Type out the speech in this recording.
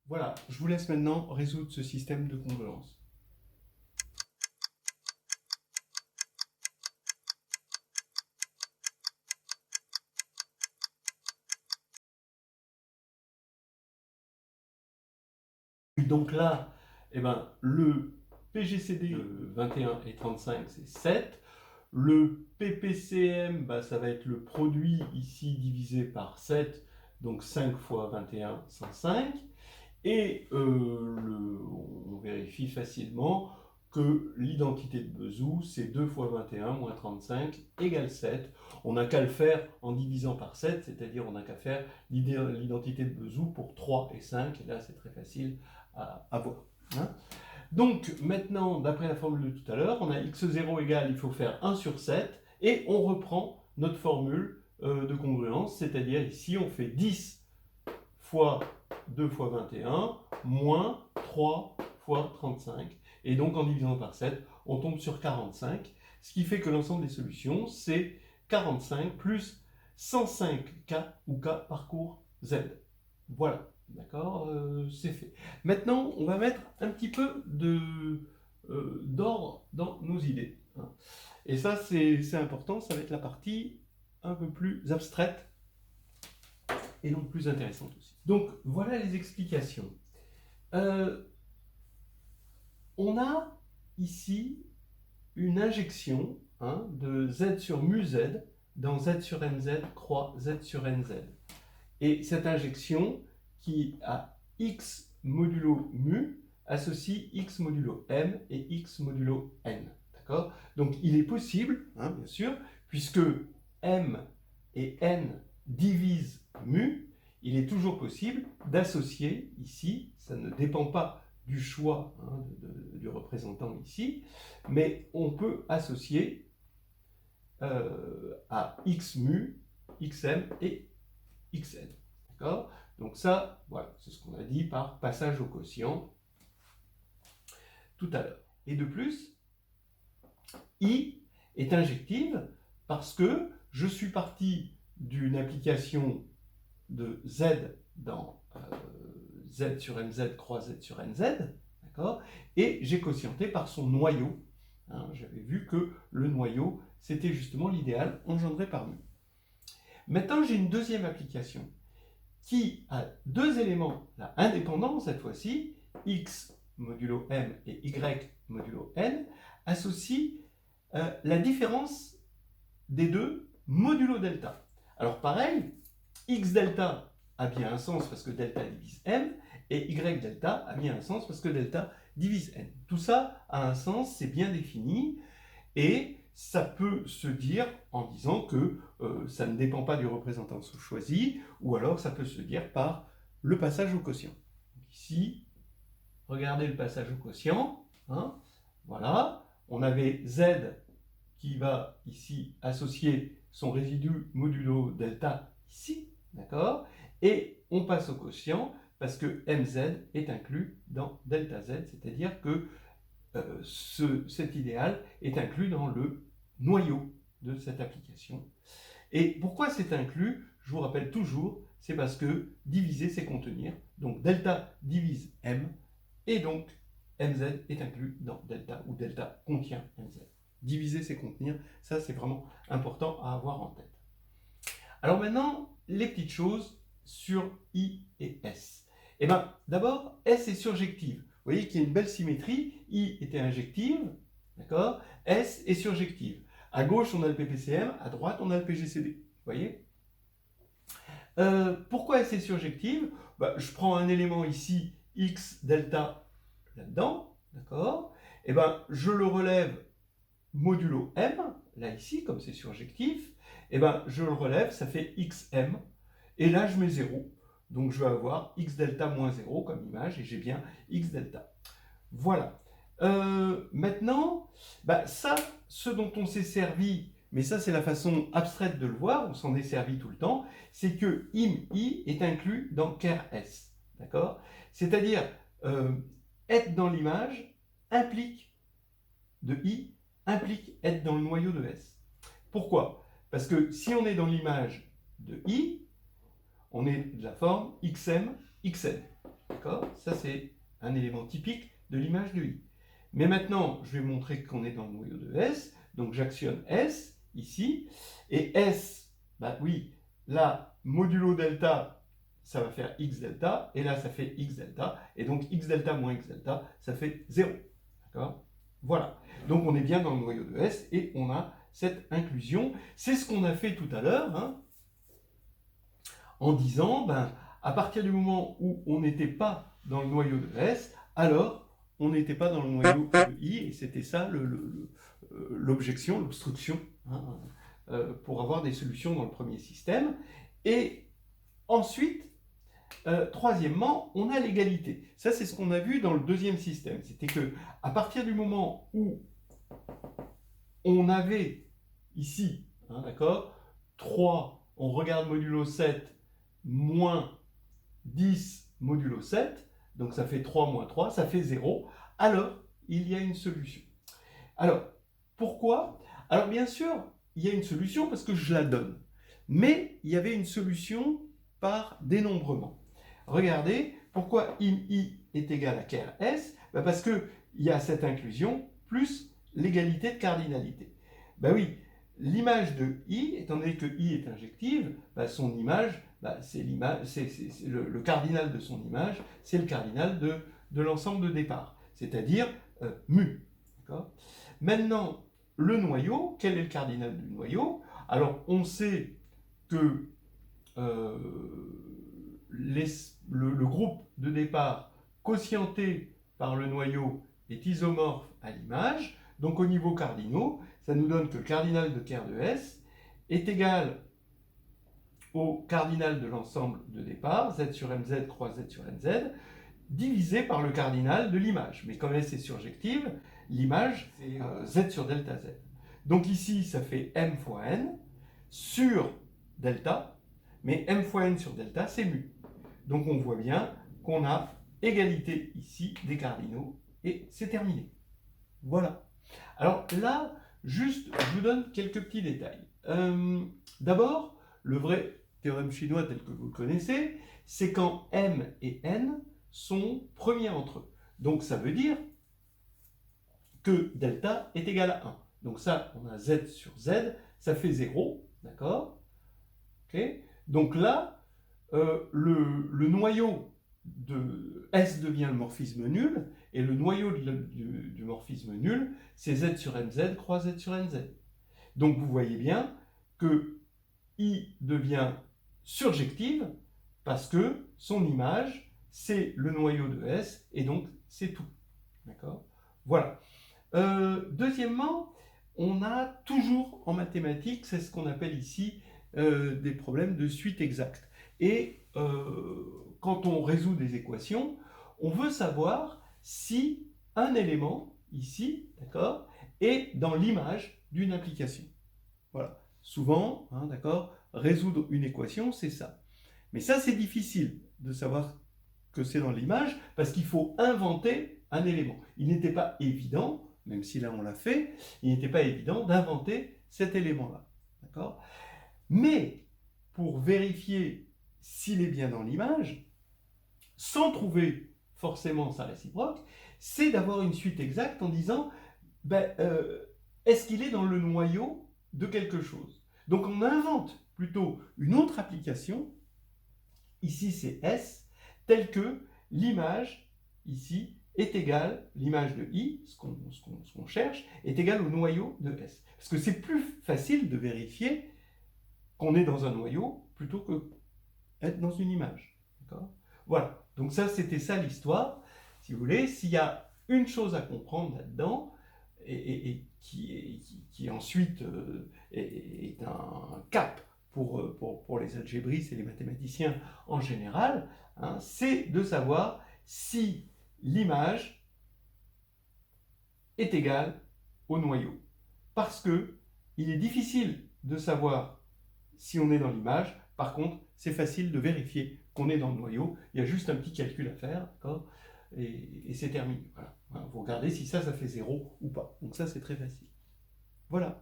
Voilà, je vous laisse maintenant résoudre ce système de congruence. Donc là, eh ben, le PGCD de 21 et 35, c'est 7. Le PPCM, bah, ça va être le produit ici divisé par 7, donc 5 fois 21, 105. Et on vérifie facilement que l'identité de Bezout, c'est 2 fois 21 moins 35 égale 7. On n'a qu'à le faire en divisant par 7, c'est-à-dire on n'a qu'à faire l'identité de Bezout pour 3 et 5, et là c'est très facile à voir. Hein. Donc maintenant, d'après la formule de tout à l'heure, on a x0 égale, il faut faire 1 sur 7, et on reprend notre formule de congruence, c'est-à-dire ici on fait 10 fois 2 fois 21, moins 3 fois 35. Et donc en divisant par 7, on tombe sur 45, ce qui fait que l'ensemble des solutions, c'est 45 plus 105K ou K parcours Z. Voilà, d'accord, c'est fait. Maintenant, on va mettre un petit peu d'ordre dans nos idées. Hein. Et ça, c'est important, ça va être la partie un peu plus abstraite et donc plus intéressante aussi. Donc, voilà les explications. On a ici une injection de z sur mu z dans z sur nz croix z sur nz. Et cette injection qui a x modulo mu associe x modulo m et x modulo n. D'accord ? Donc il est possible, bien sûr, puisque m et n divisent mu, il est toujours possible d'associer ici, ça ne dépend pas du choix du représentant ici, mais on peut associer à x mu, xm et xn. D'accord ? Donc ça, voilà, c'est ce qu'on a dit par passage au quotient tout à l'heure. Et de plus, I est injective parce que je suis parti d'une application de Z dans Z sur NZ croix Z sur NZ, d'accord ? Et j'ai quotienté par son noyau. J'avais vu que le noyau, c'était justement l'idéal engendré par mu. Maintenant, j'ai une deuxième application qui a deux éléments là, indépendants cette fois-ci, x modulo m et y modulo n, associent la différence des deux modulo delta. Alors pareil, x delta a bien un sens parce que delta divise m, et y delta a bien un sens parce que delta divise n. Tout ça a un sens, c'est bien défini, et ça peut se dire en disant que ça ne dépend pas du représentant choisi, ou alors ça peut se dire par le passage au quotient. Ici, regardez le passage au quotient. Voilà, on avait z qui va ici associer son résidu modulo delta ici, d'accord ? Et on passe au quotient parce que mz est inclus dans delta z, c'est-à-dire que cet idéal est inclus dans le noyau de cette application. Et pourquoi c'est inclus ? Je vous rappelle toujours, c'est parce que diviser, c'est contenir. Donc delta divise m, et donc mz est inclus dans delta, ou delta contient mz. Diviser, c'est contenir, ça c'est vraiment important à avoir en tête. Alors maintenant, les petites choses sur I et S. Eh bien, d'abord, S est surjective. Vous voyez qu'il y a une belle symétrie. I était injective, d'accord ? S est surjective. À gauche, on a le PPCM, à droite, on a le PGCD. Vous voyez ? Pourquoi S est surjective ? Je prends un élément ici, X delta, là-dedans, d'accord ? Eh bien, je le relève modulo M, là ici, comme c'est surjectif, eh ben, je le relève, ça fait xm, et là je mets 0. Donc je vais avoir x delta moins 0 comme image, et j'ai bien x delta. Voilà. Maintenant, ça, ce dont on s'est servi, mais ça c'est la façon abstraite de le voir, on s'en est servi tout le temps, c'est que im-i est inclus dans ker s. D'accord ? C'est-à-dire, être dans l'image implique de i implique être dans le noyau de S. Pourquoi ? Parce que si on est dans l'image de I, on est de la forme xm, xn. d'accord? Ça, c'est un élément typique de l'image de I. Mais maintenant, je vais montrer qu'on est dans le noyau de S. Donc, j'actionne S, ici. Et S, bah oui, là, modulo delta, ça va faire X delta. Et là, ça fait X delta. Et donc, X delta moins X delta, ça fait 0. D'accord? Voilà. Donc, on est bien dans le noyau de S et on a cette inclusion. C'est ce qu'on a fait tout à l'heure, hein, en disant, ben, à partir du moment où on n'était pas dans le noyau de S, alors on n'était pas dans le noyau de I, et c'était ça l'objection, l'obstruction, hein, pour avoir des solutions dans le premier système. Et ensuite, troisièmement, on a l'égalité. Ça, c'est ce qu'on a vu dans le deuxième système. C'était que à partir du moment où on avait ici, hein, d'accord, 3, on regarde modulo 7, moins 10 modulo 7, donc ça fait 3 moins 3, ça fait 0, alors il y a une solution. Alors, pourquoi? Alors bien sûr, il y a une solution parce que je la donne, mais il y avait une solution par dénombrement. Regardez, pourquoi I est égal à ker S? Parce qu'il y a cette inclusion plus l'égalité de cardinalité. Ben oui, l'image de I, étant donné que I est injective, son image, c'est le cardinal de son image, c'est le cardinal de l'ensemble de départ, c'est-à-dire mu. Maintenant, le noyau, quel est le cardinal du noyau? Alors, on sait que le groupe de départ quotienté par le noyau est isomorphe à l'image. Donc au niveau cardinaux, ça nous donne que le cardinal de ker de S est égal au cardinal de l'ensemble de départ, z sur mz croix z sur nz, divisé par le cardinal de l'image. Mais comme S est surjective, l'image, c'est z sur delta z. Donc ici, ça fait m fois n sur delta, mais m fois n sur delta, c'est mu. Donc on voit bien qu'on a égalité ici des cardinaux, et c'est terminé. Voilà. Alors là, juste, je vous donne quelques petits détails. D'abord, le vrai théorème chinois tel que vous le connaissez, c'est quand m et n sont premiers entre eux. Donc ça veut dire que delta est égal à 1. Donc ça, on a z sur z, ça fait 0, d'accord? Okay. Donc là, le noyau de S devient le morphisme nul, et le noyau du morphisme nul, c'est z sur mz croix z sur nz. Donc vous voyez bien que I devient surjective parce que son image, c'est le noyau de S, et donc c'est tout. D'accord? Voilà. Deuxièmement, on a toujours en mathématiques, c'est ce qu'on appelle ici des problèmes de suite exacte. Et quand on résout des équations, on veut savoir si un élément, ici, d'accord, est dans l'image d'une application. Voilà. Souvent, hein, d'accord, résoudre une équation, c'est ça. Mais ça, c'est difficile de savoir que c'est dans l'image, parce qu'il faut inventer un élément. Il n'était pas évident, même si là on l'a fait, il n'était pas évident d'inventer cet élément-là. D'accord? Mais pour vérifier s'il est bien dans l'image, sans trouver forcément sa réciproque, c'est d'avoir une suite exacte en disant est-ce qu'il est dans le noyau de quelque chose? Donc on invente plutôt une autre application, ici c'est S, telle que l'image, ici, est égale, l'image de I, ce qu'on cherche, est égale au noyau de S. Parce que c'est plus facile de vérifier qu'on est dans un noyau plutôt que être dans une image. Voilà, donc ça c'était ça l'histoire. Si vous voulez, s'il y a une chose à comprendre là-dedans, et qui ensuite est un cap pour les algébristes et les mathématiciens en général, hein, c'est de savoir si l'image est égale au noyau. Parce que il est difficile de savoir si on est dans l'image, par contre, c'est facile de vérifier qu'on est dans le noyau. Il y a juste un petit calcul à faire, d'accord, et c'est terminé. Voilà. Vous regardez si ça fait 0 ou pas. Donc ça, c'est très facile. Voilà.